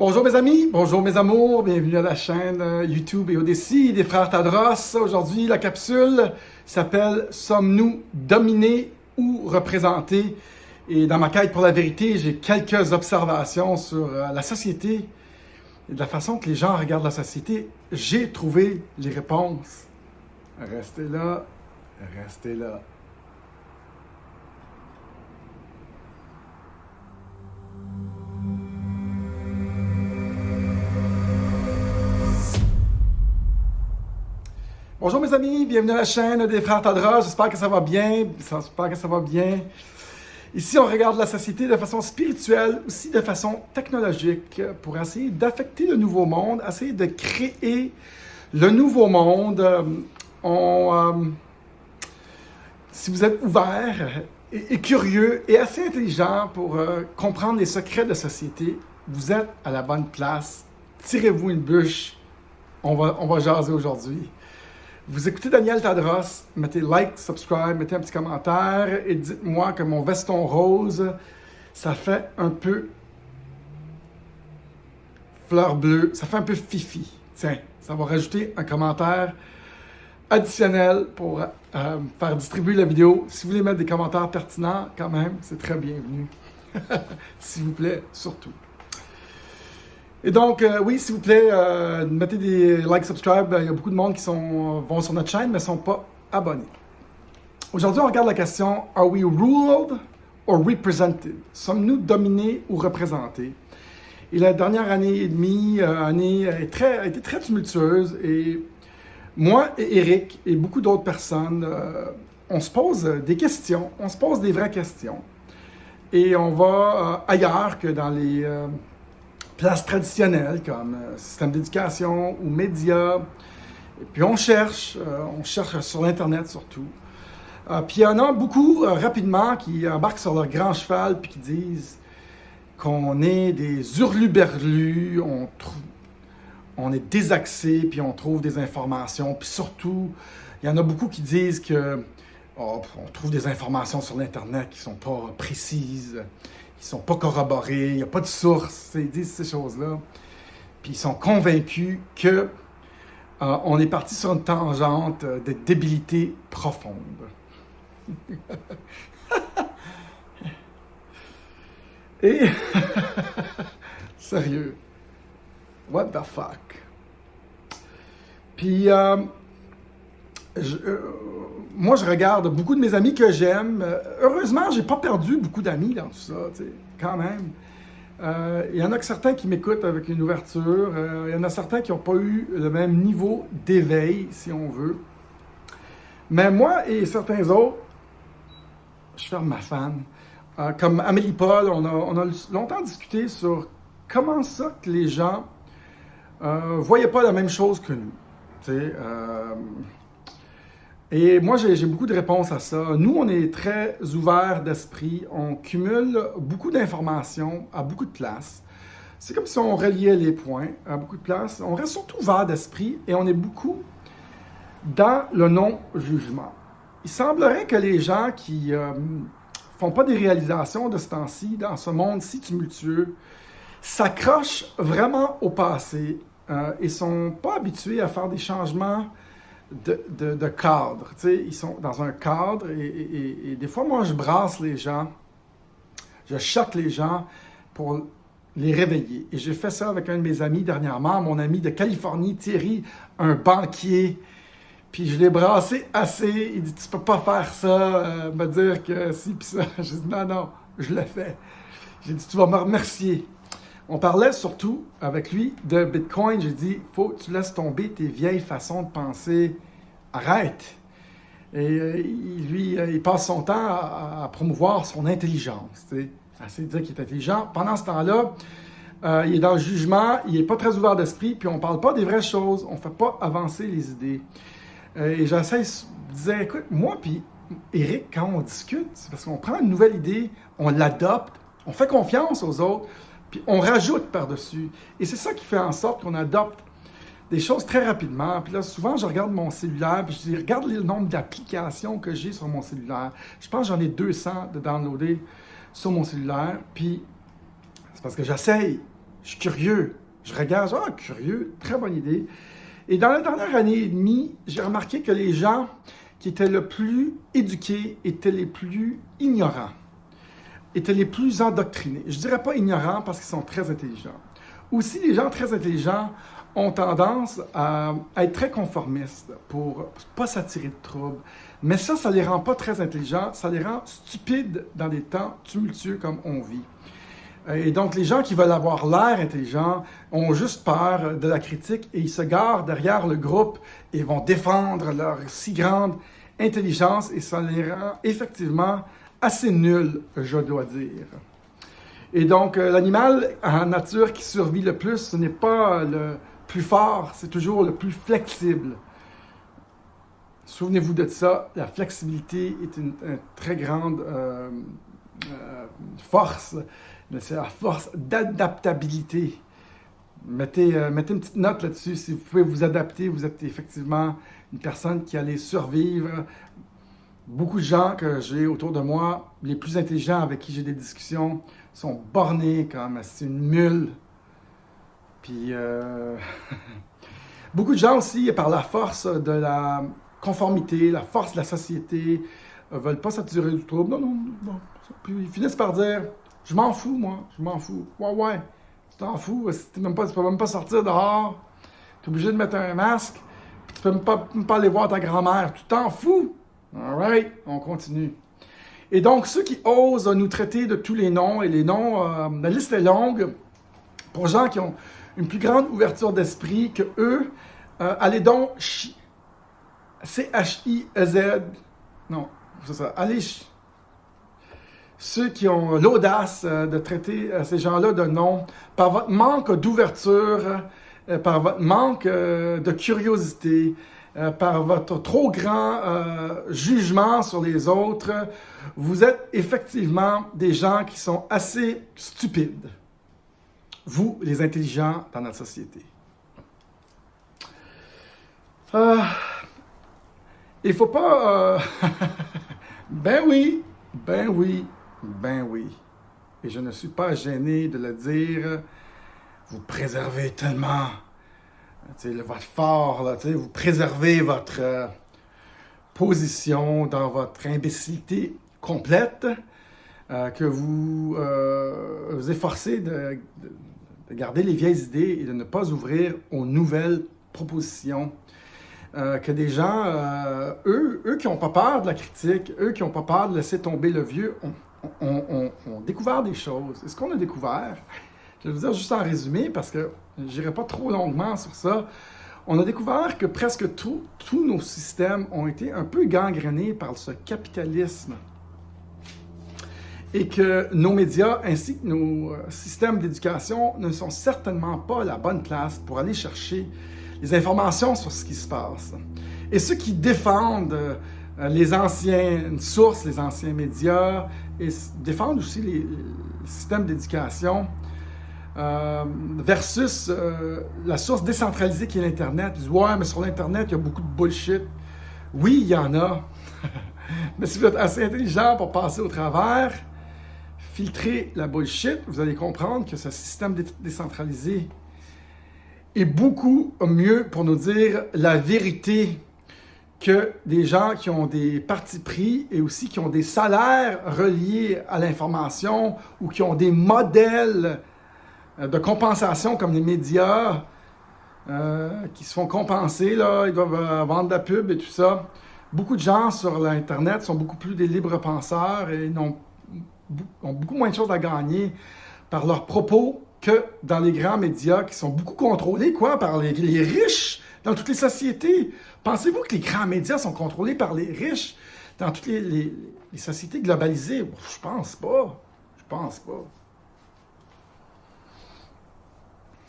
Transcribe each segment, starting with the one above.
Bonjour mes amis, bonjour mes amours, bienvenue à la chaîne YouTube et Odyssi des frères Tadros. Aujourd'hui, la capsule s'appelle « Sommes-nous dominés ou représentés ?» Et dans ma quête pour la vérité, j'ai quelques observations sur la société et de la façon que les gens regardent la société. J'ai trouvé les réponses. Restez là, restez là. Bonjour mes amis, bienvenue à la chaîne des frères Tadros. J'espère que ça va bien. Ici, on regarde la société de façon spirituelle, aussi de façon technologique, pour essayer d'affecter le nouveau monde, essayer de créer le nouveau monde. Si vous êtes ouvert et curieux et assez intelligent pour comprendre les secrets de la société, vous êtes à la bonne place. Tirez-vous une bûche. On va jaser aujourd'hui. Vous écoutez Daniel Tadros, mettez like, subscribe, mettez un petit commentaire et dites-moi que mon veston rose, ça fait un peu fleur bleue, ça fait un peu fifi. Tiens, ça va rajouter un commentaire additionnel pour faire distribuer la vidéo. Si vous voulez mettre des commentaires pertinents, quand même, c'est très bienvenu. S'il vous plaît, surtout. Et donc, oui, s'il vous plaît, mettez des likes, subscribe. Il y a beaucoup de monde qui vont sur notre chaîne, mais ne sont pas abonnés. Aujourd'hui, on regarde la question « Are we ruled or represented? » Sommes-nous dominés ou représentés? Et la dernière année et demie, a été très tumultueuse. Et moi et Eric et beaucoup d'autres personnes, on se pose des questions, on se pose des vraies questions. Et on va ailleurs que dans les places traditionnelles comme système d'éducation ou médias. Et puis on cherche sur l'Internet surtout. Puis il y en a beaucoup rapidement qui embarquent sur leur grand cheval puis qui disent qu'on est des hurluberlus, on est désaxé puis on trouve des informations. Puis surtout, il y en a beaucoup qui disent que on trouve des informations sur l'Internet qui ne sont pas précises, qui ne sont pas corroborées, il n'y a pas de source, ils disent ces choses-là. Puis ils sont convaincus que on est parti sur une tangente de débilité profonde. Et, sérieux, what the fuck? Puis, moi, je regarde beaucoup de mes amis que j'aime. Heureusement, j'ai pas perdu beaucoup d'amis dans tout ça, tu sais, quand même. Il y en a que certains qui m'écoutent avec une ouverture. Il y en a certains qui n'ont pas eu le même niveau d'éveil, si on veut. Mais moi et certains autres, je ferme ma fan. Comme Amélie Paul, on a longtemps discuté sur comment ça que les gens voyaient pas la même chose que nous. Tu sais, et moi, j'ai beaucoup de réponses à ça. Nous, on est très ouverts d'esprit. On cumule beaucoup d'informations à beaucoup de places. C'est comme si on reliait les points à beaucoup de places. On reste surtout ouvert d'esprit et on est beaucoup dans le non-jugement. Il semblerait que les gens qui font pas des réalisations de ce temps-ci, dans ce monde si tumultueux, s'accrochent vraiment au passé et sont pas habitués à faire des changements de cadre. Tu sais, ils sont dans un cadre et des fois, moi, je brasse les gens, je choque les gens pour les réveiller. Et j'ai fait ça avec un de mes amis dernièrement, mon ami de Californie, Thierry, un banquier. Puis je l'ai brassé assez. Il dit, tu peux pas faire ça, me dire que si, puis ça. J'ai dit, non, je l'ai fait. J'ai dit, tu vas me remercier. On parlait surtout avec lui de Bitcoin. J'ai dit, faut que tu laisses tomber tes vieilles façons de penser. Arrête. Et lui, il passe son temps à promouvoir son intelligence. Tu sais, à essayer de dire qu'il est intelligent. Pendant ce temps-là, il est dans le jugement, il n'est pas très ouvert d'esprit, puis on ne parle pas des vraies choses, on ne fait pas avancer les idées. Et j'essaie de dire, écoute, moi puis Eric, quand on discute, c'est parce qu'on prend une nouvelle idée, on l'adopte, on fait confiance aux autres, puis on rajoute par-dessus. Et c'est ça qui fait en sorte qu'on adopte des choses très rapidement. Puis là, souvent, je regarde mon cellulaire, puis je dis, regarde le nombre d'applications que j'ai sur mon cellulaire. Je pense que j'en ai 200 de downloader sur mon cellulaire, puis c'est parce que j'essaye Je suis curieux. Je regarde, curieux, très bonne idée. Et dans la dernière année et demie, j'ai remarqué que les gens qui étaient le plus éduqués étaient les plus ignorants, étaient les plus endoctrinés. Je ne dirais pas ignorants parce qu'ils sont très intelligents. Aussi, les gens très intelligents ont tendance à être très conformistes pour ne pas s'attirer de troubles. Mais ça ne les rend pas très intelligents, ça les rend stupides dans des temps tumultueux comme on vit. Et donc, les gens qui veulent avoir l'air intelligents ont juste peur de la critique et ils se garent derrière le groupe et vont défendre leur si grande intelligence et ça les rend effectivement assez nuls, je dois dire. Et donc, l'animal en nature qui survit le plus, ce n'est pas le plus fort, c'est toujours le plus flexible. Souvenez-vous de ça, la flexibilité est une très grande force. C'est la force d'adaptabilité. Mettez une petite note là-dessus. Si vous pouvez vous adapter, vous êtes effectivement une personne qui allait survivre. Beaucoup de gens que j'ai autour de moi, les plus intelligents avec qui j'ai des discussions, sont bornés comme c'est une mule. Puis, beaucoup de gens aussi, par la force de la conformité, la force de la société, ne veulent pas s'attirer du trouble. Non. Puis ils finissent par dire... Je m'en fous, moi. Je m'en fous. Ouais. Tu t'en fous. Tu peux même pas sortir dehors. Tu es obligé de mettre un masque. Puis tu peux même pas aller voir ta grand-mère. Tu t'en fous. All right. On continue. Et donc, ceux qui osent nous traiter de tous les noms, et les noms, la liste est longue, pour gens qui ont une plus grande ouverture d'esprit que eux, allez donc C-H-I-E-Z. Non, c'est ça. Allez ceux qui ont l'audace de traiter ces gens-là de nom, par votre manque d'ouverture, par votre manque de curiosité, par votre trop grand jugement sur les autres, vous êtes effectivement des gens qui sont assez stupides. Vous, les intelligents dans notre société. Il ne faut pas... Ben oui. Et je ne suis pas gêné de le dire. Vous préservez tellement votre fort, là, vous préservez votre position dans votre imbécilité complète, que vous vous efforcez de garder les vieilles idées et de ne pas ouvrir aux nouvelles propositions. Que des gens, eux qui n'ont pas peur de la critique, eux qui n'ont pas peur de laisser tomber le vieux, ont découvert des choses. Et ce qu'on a découvert, je vais vous dire juste en résumé, parce que je n'irai pas trop longuement sur ça, on a découvert que presque tous nos systèmes ont été un peu gangrénés par ce capitalisme. Et que nos médias ainsi que nos systèmes d'éducation ne sont certainement pas la bonne place pour aller chercher les informations sur ce qui se passe. Et ceux qui défendent les anciennes sources, les anciens médias, et défendent aussi les systèmes d'éducation versus la source décentralisée qui est l'Internet. Ils disent « Ouais, mais sur l'Internet, il y a beaucoup de bullshit. » Oui, il y en a. Mais si vous êtes assez intelligent pour passer au travers, filtrer la bullshit, vous allez comprendre que ce système décentralisé est beaucoup mieux pour nous dire la vérité que des gens qui ont des partis pris et aussi qui ont des salaires reliés à l'information ou qui ont des modèles de compensation comme les médias qui se font compenser, là, ils doivent vendre de la pub et tout ça. Beaucoup de gens sur l'Internet sont beaucoup plus des libres penseurs et ont beaucoup moins de choses à gagner par leurs propos que dans les grands médias qui sont beaucoup contrôlés par les riches dans toutes les sociétés. Pensez-vous que les grands médias sont contrôlés par les riches dans toutes les sociétés globalisées? Je pense pas.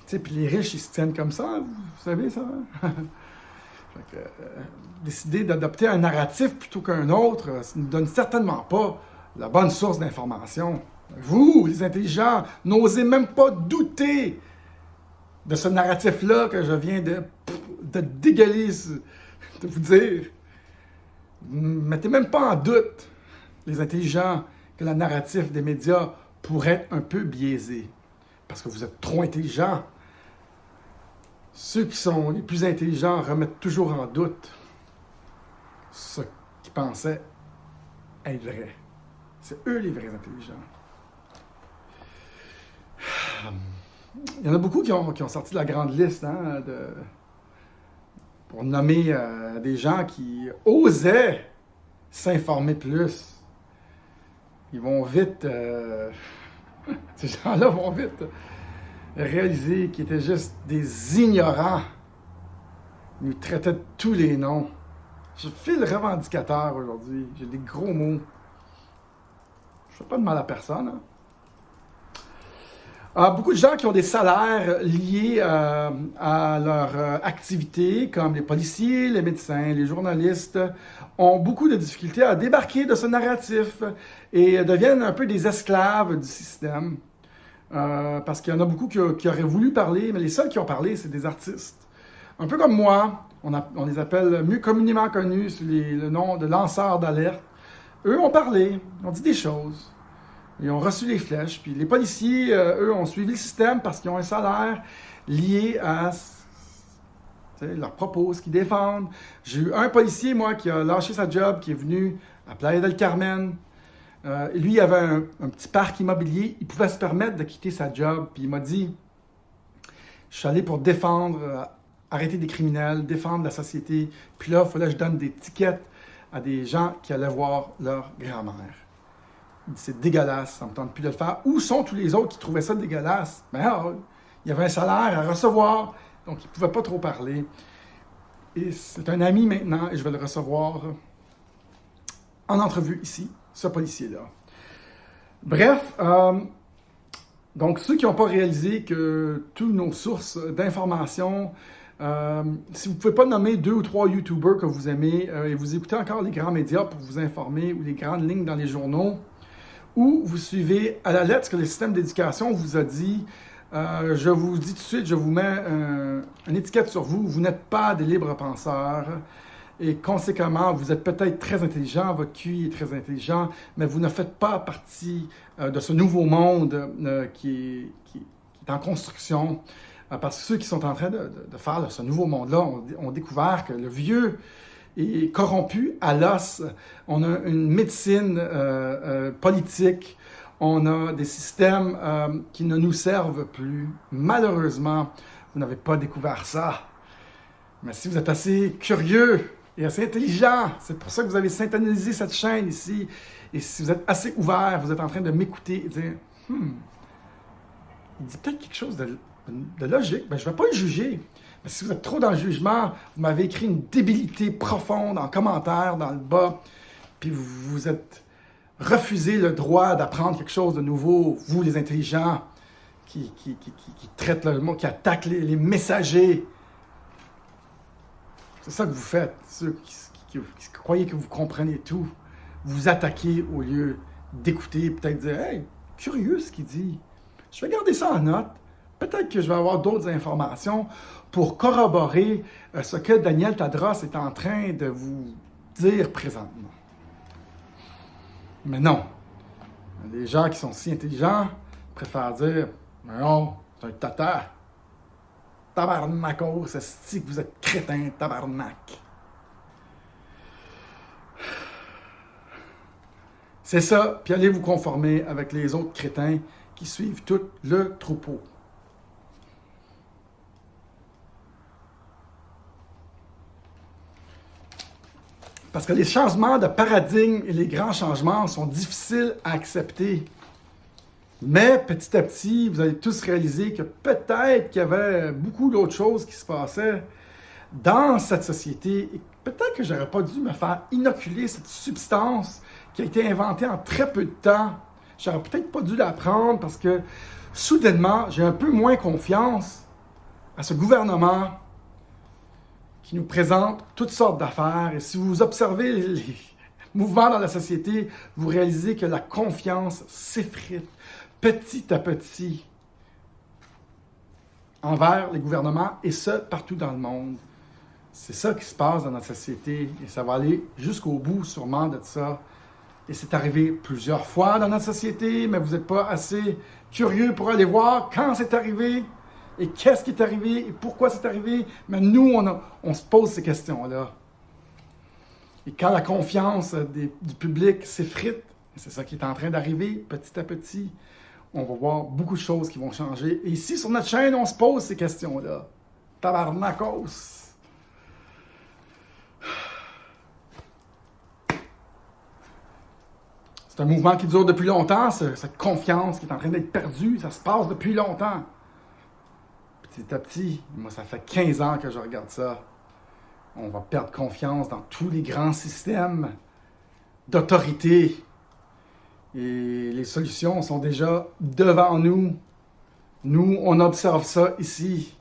Puis les riches, ils se tiennent comme ça, vous savez ça? Fait que, décider d'adopter un narratif plutôt qu'un autre, ça ne nous donne certainement pas la bonne source d'information. Vous, les intelligents, n'osez même pas douter de ce narratif-là que je viens de dégueuler, de vous dire. Mettez même pas en doute, les intelligents, que le narratif des médias pourrait être un peu biaisé. parce que vous êtes trop intelligent. Ceux qui sont les plus intelligents remettent toujours en doute ce qu'ils pensaient être vrai. C'est eux les vrais intelligents. Il y en a beaucoup qui ont sorti de la grande liste pour nommer des gens qui osaient s'informer plus. Ils vont vite, ces gens-là vont vite réaliser qu'ils étaient juste des ignorants. Ils nous traitaient de tous les noms. Je file revendicateur aujourd'hui. J'ai des gros mots. Je fais pas de mal à personne. Hein? Beaucoup de gens qui ont des salaires liés à leur activité, comme les policiers, les médecins, les journalistes, ont beaucoup de difficultés à débarquer de ce narratif et deviennent un peu des esclaves du système. Parce qu'il y en a beaucoup qui auraient voulu parler, mais les seuls qui ont parlé, c'est des artistes. Un peu comme moi, on les appelle mieux communément connus sous le nom de lanceurs d'alerte. Eux ont parlé, ont dit des choses. Ils ont reçu les flèches. Puis les policiers, eux, ont suivi le système parce qu'ils ont un salaire lié à leurs propos, ce qu'ils défendent. J'ai eu un policier, moi, qui a lâché sa job, qui est venu à Playa del Carmen. Lui, il avait un petit parc immobilier. Il pouvait se permettre de quitter sa job. Puis il m'a dit, je suis allé pour défendre, arrêter des criminels, défendre la société. Puis là, il fallait que je donne des tickets à des gens qui allaient voir leur grand-mère. C'est dégueulasse, ça ne me tente plus de le faire. Où sont tous les autres qui trouvaient ça dégueulasse? Ben, il y avait un salaire à recevoir, donc il ne pouvait pas trop parler. Et c'est un ami maintenant, et je vais le recevoir en entrevue ici, ce policier-là. Bref, donc ceux qui n'ont pas réalisé que toutes nos sources d'informations, si vous ne pouvez pas nommer 2 ou 3 YouTubers que vous aimez, et vous écoutez encore les grands médias pour vous informer, ou les grandes lignes dans les journaux, ou vous suivez à la lettre ce que le système d'éducation vous a dit, je vous dis tout de suite, je vous mets une étiquette sur vous, vous n'êtes pas des libres penseurs, et conséquemment, vous êtes peut-être très intelligent, votre QI est très intelligent, mais vous ne faites pas partie de ce nouveau monde qui est en construction, parce que ceux qui sont en train de faire ce nouveau monde-là ont découvert que le vieux est corrompu à l'os. On a une médecine politique, on a des systèmes qui ne nous servent plus. Malheureusement, vous n'avez pas découvert ça. Mais si vous êtes assez curieux et assez intelligent, c'est pour ça que vous avez syntonisé cette chaîne ici. Et si vous êtes assez ouvert, vous êtes en train de m'écouter et dire « il dit peut-être quelque chose de logique. » Ben, je ne vais pas le juger. Mais si vous êtes trop dans le jugement, vous m'avez écrit une débilité profonde en commentaire dans le bas, puis vous êtes refusé le droit d'apprendre quelque chose de nouveau, vous les intelligents, qui traitent le mot, qui attaquent les messagers. C'est ça que vous faites, ceux qui croyez que vous comprenez tout. Vous attaquez au lieu d'écouter, peut-être dire « Hey, curieux ce qu'il dit. Je vais garder ça en note. Peut-être que je vais avoir d'autres informations pour corroborer ce que Daniel Tadros est en train de vous dire présentement. » Mais non. Les gens qui sont si intelligents préfèrent dire « Mais non, c'est un tata. Tabarnakos, c'est que vous êtes crétin, tabarnak. » C'est ça, puis allez vous conformer avec les autres crétins qui suivent tout le troupeau. Parce que les changements de paradigme et les grands changements sont difficiles à accepter. Mais petit à petit, vous allez tous réaliser que peut-être qu'il y avait beaucoup d'autres choses qui se passaient dans cette société. Et peut-être que je n'aurais pas dû me faire inoculer cette substance qui a été inventée en très peu de temps. J'aurais peut-être pas dû la prendre parce que soudainement, j'ai un peu moins confiance à ce gouvernement qui nous présente toutes sortes d'affaires. Et si vous observez les mouvements dans la société, vous réalisez que la confiance s'effrite petit à petit envers les gouvernements, et ce, partout dans le monde. C'est ça qui se passe dans notre société, et ça va aller jusqu'au bout, sûrement, de ça. Et c'est arrivé plusieurs fois dans notre société, mais vous n'êtes pas assez curieux pour aller voir quand c'est arrivé et qu'est-ce qui est arrivé et pourquoi c'est arrivé. Mais nous, on se pose ces questions-là. Et quand la confiance du public s'effrite, et c'est ça qui est en train d'arriver petit à petit, on va voir beaucoup de choses qui vont changer. Et ici, sur notre chaîne, on se pose ces questions-là. Tabarnakos! C'est un mouvement qui dure depuis longtemps, cette confiance qui est en train d'être perdue, ça se passe depuis longtemps. Petit à petit, moi ça fait 15 ans que je regarde ça. On va perdre confiance dans tous les grands systèmes d'autorité. Et les solutions sont déjà devant nous. Nous, on observe ça ici.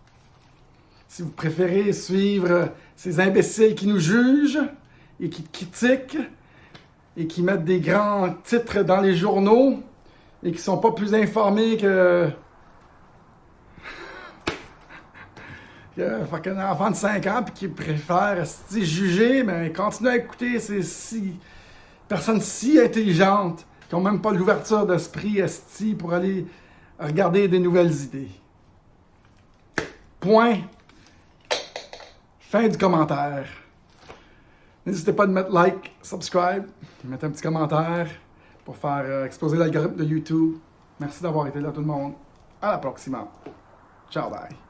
Si vous préférez suivre ces imbéciles qui nous jugent et qui critiquent, et qui mettent des grands titres dans les journaux et qui sont pas plus informés que fucking enfant de 5 ans puis qui préfèrent juger, mais continuent à écouter ces personnes si intelligentes qui n'ont même pas l'ouverture d'esprit pour aller regarder des nouvelles idées. Point. Fin du commentaire. N'hésitez pas à mettre like, subscribe, mettre un petit commentaire pour faire exploser l'algorithme de YouTube. Merci d'avoir été là tout le monde. À la prochaine. Ciao, bye.